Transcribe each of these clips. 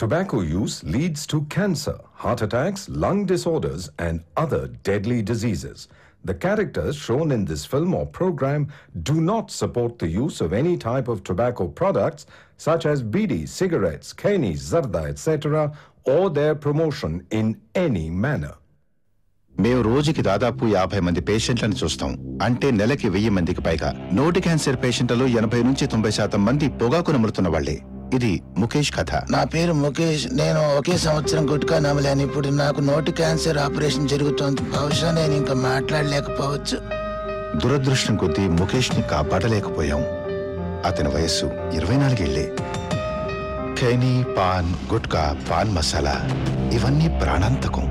Tobacco use leads to cancer, heart attacks, lung disorders, and other deadly diseases. The characters shown in this film or program do not support the use of any type of tobacco products such as bidi, cigarettes, keni, zarda, etc., or their promotion in any manner. మేము రోజుకి దాదాపు 50 మంది పేషెంట్లను చూస్తాం. అంటే నెలకి 1000 మందికి పైగా. నోటి క్యాన్సర్ పేషెంట్లలో 80 నుంచి 90% మంది పొగాకు నములుతున్న వాళ్లే. ఇది ముఖేష్ కథ. నా పేరు ముఖేష్. నేను ఒకే సంవత్సరం గుట్కా నమలాను. ఇప్పుడు నాకు నోటి క్యాన్సర్ ఆపరేషన్ జరుగుతోంది. బహుశా నేను ఇంకా మాట్లాడలేకపోవచ్చు. దురదృష్టం కొద్దీ ముఖేష్ ని కాపాడలేకపోయాం. అతని వయస్సు 24 ఏళ్లే. ఖైనీ, పాన్, గుట్కా, పాన్ మసాలా ఇవన్నీ ప్రాణాంతకం.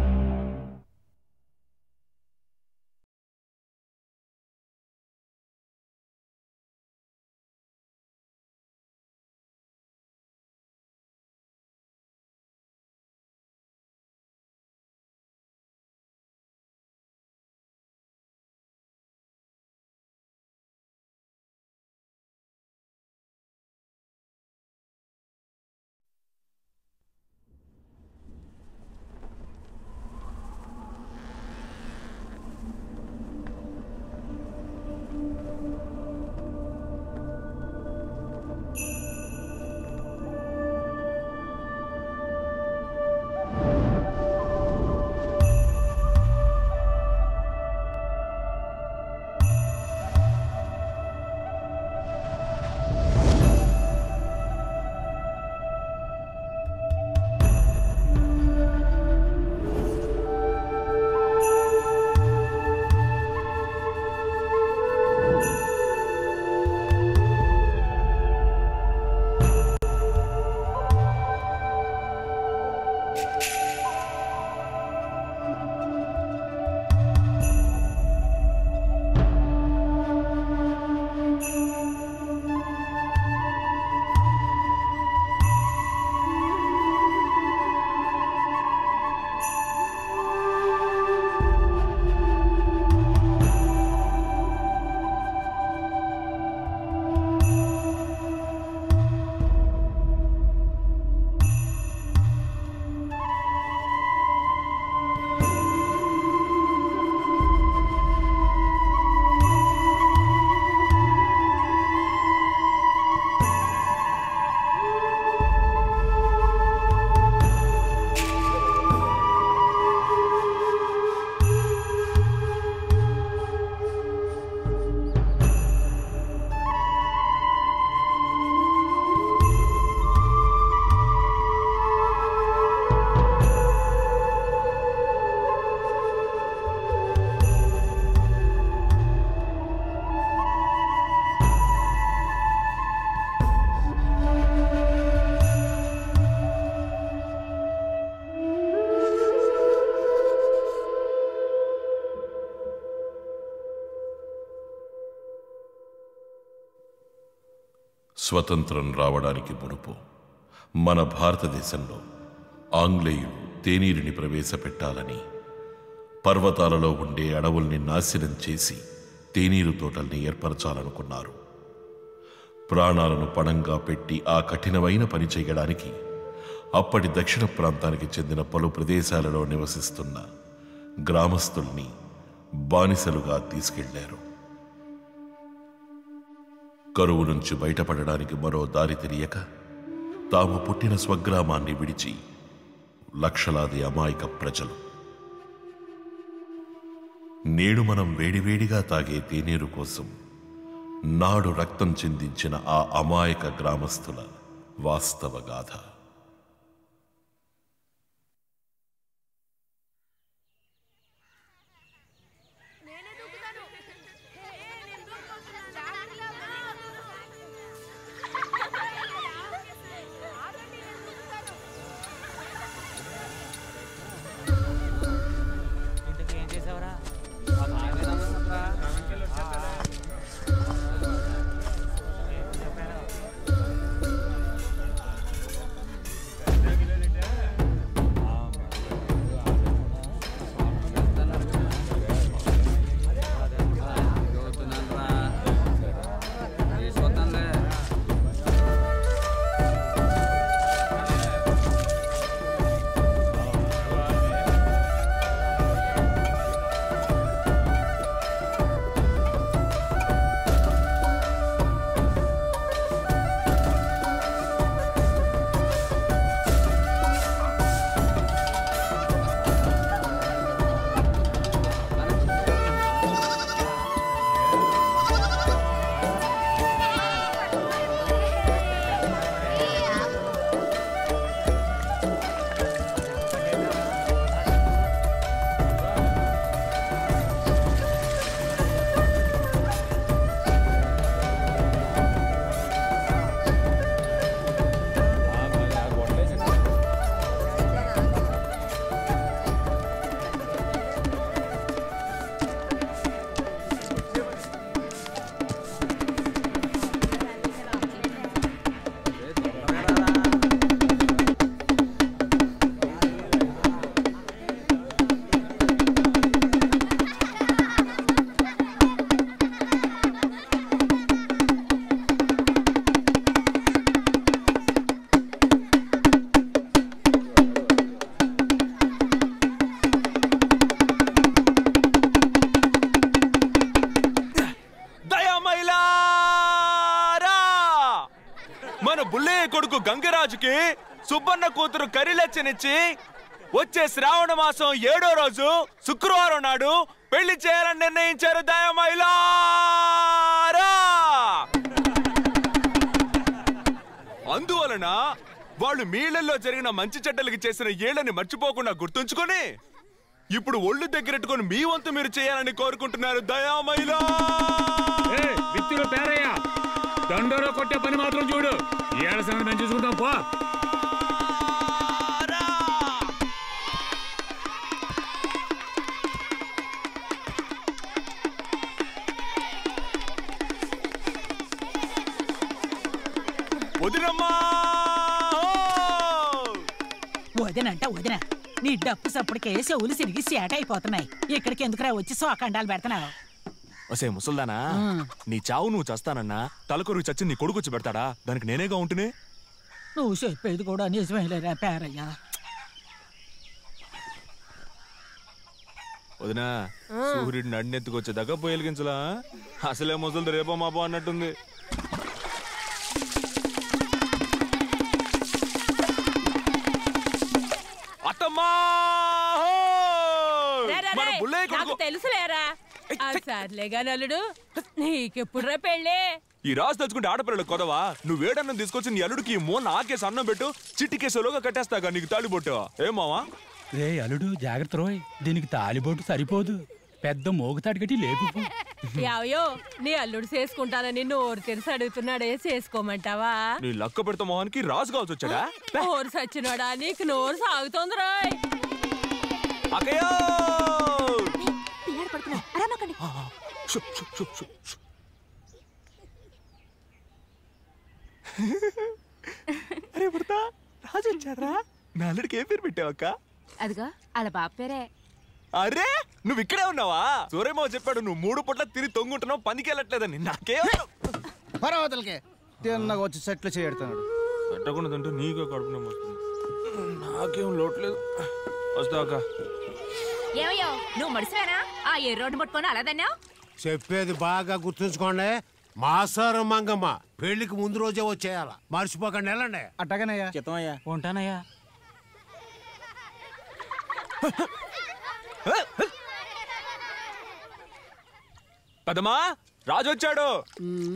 స్వతంత్రం రావడానికి మునుపు మన భారతదేశంలో ఆంగ్లేయులు తేనీరుని ప్రవేశపెట్టాలని పర్వతాలలో ఉండే అడవుల్ని నాశనం చేసి తేనీరు తోటల్ని ఏర్పరచాలనుకున్నారు. ప్రాణాలను పణంగా పెట్టి ఆ కఠినమైన పని చేయడానికి అప్పటి దక్షిణ ప్రాంతానికి చెందిన పలు ప్రదేశాలలో నివసిస్తున్న గ్రామస్తుల్ని బానిసలుగా తీసుకెళ్లారు. కరువు నుంచి బయటపడడానికి మరో దారి తెలియక తాము పుట్టిన స్వగ్రామాన్ని విడిచి లక్షలాది అమాయక ప్రజలు నేడు మనం వేడివేడిగా తాగే తేనీరు కోసం నాడు రక్తం చిందించిన ఆ అమాయక గ్రామస్తుల వాస్తవ గాథ. కొడుకు గంగరాజుకి సుబ్బన్న కూతురు కరిలచ్చనిచ్చి వచ్చే శ్రావణ మాసం 7వ రోజు శుక్రవారం నాడు పెళ్లి చేయాలని నిర్ణయించారు దయమైలారా. అందువలన వాళ్ళు మీళ్లలో జరిగిన మంచి చెడ్డలకి చేసిన ఏళ్ళని మర్చిపోకుండా గుర్తుంచుకొని ఇప్పుడు ఒళ్ళు దగ్గరెట్టుకొని మీ వంతు మీరు చేయాలని కోరుకుంటున్నారు దయామైలా. విత్తిలో పేరయ్య దండోలో కొట్టే పని మాత్రం చూడు. ఏళ్ళ సంగతి మేము చూసుకుంటాం పో. వదినంట వదిన, నీ డప్పు సప్పుడికే చెవులు సిరిగి సేట అయిపోతున్నాయి. ఇక్కడికి ఎందుకురా వచ్చి సోకండాలు పెడుతున్నావు? ఒసే ముసల్దానా, నీ చావు నువ్వు చస్తానన్నా తలకొరుగు చచ్చి నీ కొడుకు వచ్చి పెడతాడా? దానికి నేనేగా ఉంటునే. నువ్వు చెప్పేది కూడా నిజమేలేరా పేరయ్యా. వదినా, సూర్యుడు నడినెత్తుకొచ్చేదాకా పోయలిగించలా? అసలే ముసలిది రేపో మాపో అన్నట్టుంది. తెలుసులేరా సర్లేగా నల్లుడు, నీకెప్పుడురా పెళ్ళి? ఈ రాజు తలుచుకుంటే ఆడపిల్లలు కొదవా? నువ్వు వేడన్నం తీసుకొచ్చి నీ అల్లుడికి మోన ఆకేసి అన్నం పెట్టు, చిట్టికేసేలోగా కట్టేస్తాగా నీకు తాళిబొట్టు. ఏమావా? రే అల్లుడు జాగ్రత్త రోయ్, దీనికి తాలిబొట్టు సరిపోదు, పెద్ద మోగుతాడు గట్టి లేపు. యావయో, నీ అల్లుడు చేసుకుంటానని నోరు తెరిసి అడుగుతున్నాడే, చేసుకోమంటావా? నీ లక్క పెడతా మొహానికి రాజు కావచ్చు వచ్చాడా? నోరు సచ్చినోడా, నీకు నోరు సాగుతోంది రాయ్. అరే పుడతా, రాజు వచ్చారా? నా అల్లుడికి ఏం పేరు పెట్టావక్క? అదిగా అలా బాబు పేరే. అరే నువ్వు ఇక్కడే ఉన్నావా? సూర్యమావ చెప్పాడు నువ్వు 3 పూట్ల తిని తొంగుంటున్నావు, పనికి వెళ్ళట్లేదని. నాకేం పర్వతలకే తిన్నగా వచ్చి సెట్లు చేయడుతున్నాడు. పెట్టకుండా తింటే నీకే కడుపునే వస్తుంది. నాకేం లోట్లేదు. వస్తాక ఏమయ్యో, నువ్వు మడిసివేనా? ఆ ఏ రోడ్డు పట్టుకొని అలాదన్నా? చెప్పేది బాగా గుర్తుంచుకోండి. మాసారు మంగమ్మ పెళ్లికి ముందు రోజే వచ్చేయాల, మర్చిపోకండి. వెళ్ళండి. అట్టగనయ్యా. చిత్తమయ్యా. ఉంటానయ్యా. పెద్దమ్మా, రాజు వచ్చాడు.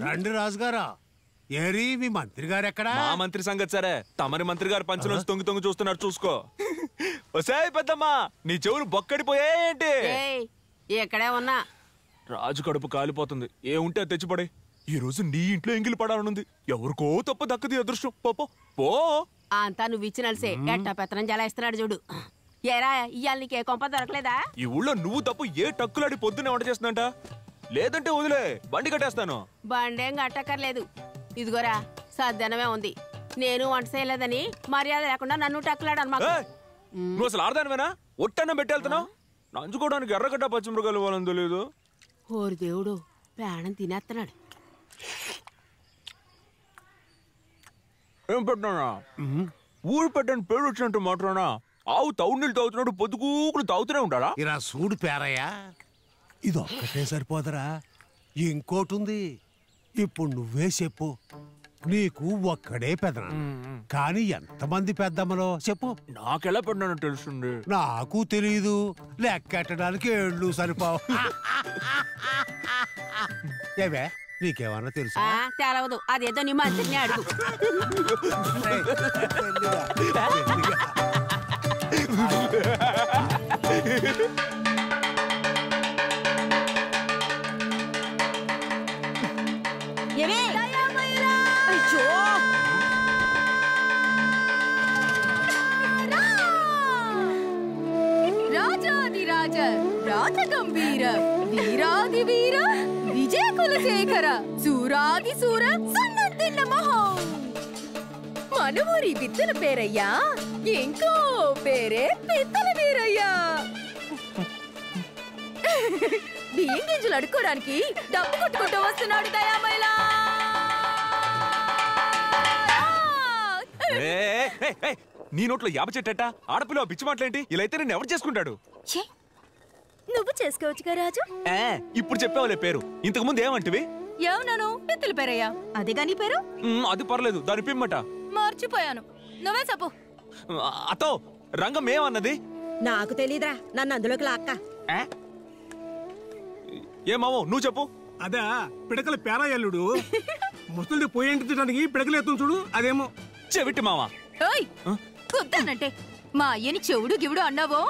రండి రాజుగారా. ఏరి మీ మంత్రి గారు ఎక్కడా? మా మంత్రి సంగతి సరే, తమరి మంత్రి గారు పంచలోంచి తొంగి తొంగి చూస్తున్నారు, చూసుకో. వసాయ్ పెద్దమ్మా, నీ చెవులు బొక్కడిపోయాయేంటి? ఎక్కడే ఉన్నా రాజు కడుపు కాలిపోతుంది. ఏ ఉంటే తెచ్చిపడే. ఈ రోజు నీ ఇంట్లో ఎంగిలి పడాలనుంది. ఎవరికో తప్ప దక్కది అదృష్టం. పోపో పో. అంతా నువ్వు ఇచ్చినల్సే ఎట్టా పెత్తనం జలాయిస్తున్నాడు చూడు. ఏరా, ఇవాళ నీకే కొంప దొరకలేదా? ఈ ఊళ్ళో నువ్వు తప్పు ఏ టక్కులాడి పొద్దున్నే వంట చేస్తుందంట. లేదంటే వదిలే, బండి కట్టేస్తాను. బండేం కట్టక్కర్లేదు. ఇదిగోరా, సద్దనమే ఉంది. నేను వంట చేయలేదని మర్యాద లేకుండా నన్ను టక్కులాడు అన్నమాట. నువ్వు అసలు ఆడదానివేనా? ఒట్టన్నం పెట్టేళ్తున్నావు. నంచుకోవడానికి ఎర్రగడ్డ పచ్చిమిరకాయలు ఇవ్వాలని తెలియదు. ఓరి దేవుడు, ప్రాణం తినేస్తున్నాడు. ఏం పెట్టినా? ఊరు పెట్టని పేరు వచ్చినట్టు మాట్లాడా? ఆవు తౌడు నీళ్ళు తాగుతున్నాడు, పొద్దుకూకులు తాగుతూనే ఉంటాడా? ఇలా సూడు పేరయ్యా, ఇది ఒక్కటే సరిపోదరా, ఇంకోటి ఉంది. ఇప్పుడు నువ్వే చెప్పు. నీకు ఒక్కడే పెదనా, కానీ ఎంతమంది పెద్దమ్మలో చెప్పు. నాకెలా పెట్టినా తెలుస్తుంది? నాకు తెలియదు, లెక్కెట్టడానికి ఏళ్ళు సరిపోవు. ఏవే, నీకేమన్నా తెలుసా? తెలవదు, అదేదో నీ మంత్రిని అడుగు. రాజాదిరాజ రాజగంభీర వీరాది వీర విజయ కులశేఖర సూరాది సూర సన్నద్ధి నమః. మనూరి బిత్తల పేరయ్యా, ఇంకో పేరే బిత్తల వీరయ్యా. బియ్యం గింజలు అడుక్కోడానికి డబ్బు కొట్టుకుంటూ వస్తున్నాడు దయామైలా. నీ నోట్లో యాప చెట్టట, ఆడపిల్ల పిచ్చి మాటలేంటి? ఇలా అయితే నేను ఎవరు చేసుకుంటాడు? నువ్వు చేసుకోవచ్చుగా రాజు. ఇప్పుడు చెప్పావులే పేరు, ఇంతకు ముందు ఏమంటివి? ఏమన్నాను? బిత్తల పేరయ్యా. అదేగా నీ పేరు? అది పర్లేదు, దాని పిమ్మట. మర్చిపోయాను. నువ్వే చెప్పు. అతో రంగం ఏమన్నది? నాకు తెలీదురా, నన్ను అందులోకి లాక్క. ఏమావో నువ్వు చెప్పు. అదా పిడకల పేరాయల్లుడు ముసలి పోయేంటి తినడానికి పిడకలు ఎత్తును చూడు, అదేమో చెవిటి మావా. కుద్దానంటే మా అయ్యని చెవుడు గివుడు అన్నావో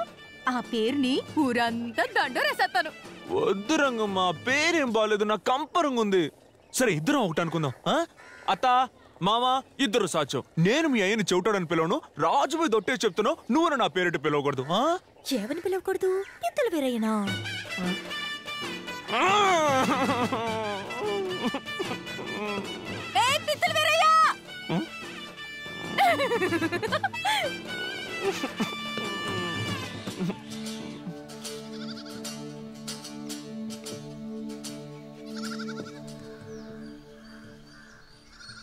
ఆ పేరుని ఊరంతా దండోరేసేస్తాను. వద్దు రంగమ్మ, పేరేం బాలేదు, నాకు కంపరంగా ఉంది. సరే ఇద్దరం ఒకటి అనుకుందాం. అత్త మావా ఇద్దరు సాచో. నేను మీ అయ్యని చెవిటాడని పిలవను, రాజుపోయి దొట్టే చెప్తున్నావు, నువ్వు నా పేరిట పిలవకూడదు. ఏమని పిలవకూడదు? పిత్తలు వేరయ్యనా? పిత్తలు వేరయ్యా!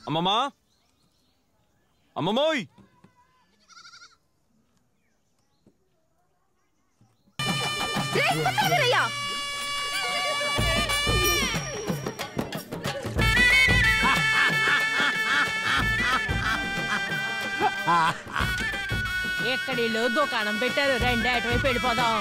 అమ్మమ్మా, అమ్మమ్మోయ్, ఎక్కడిలో దుకాణం పెట్టారు, రండి అటువైపు వెళ్ళిపోదాం.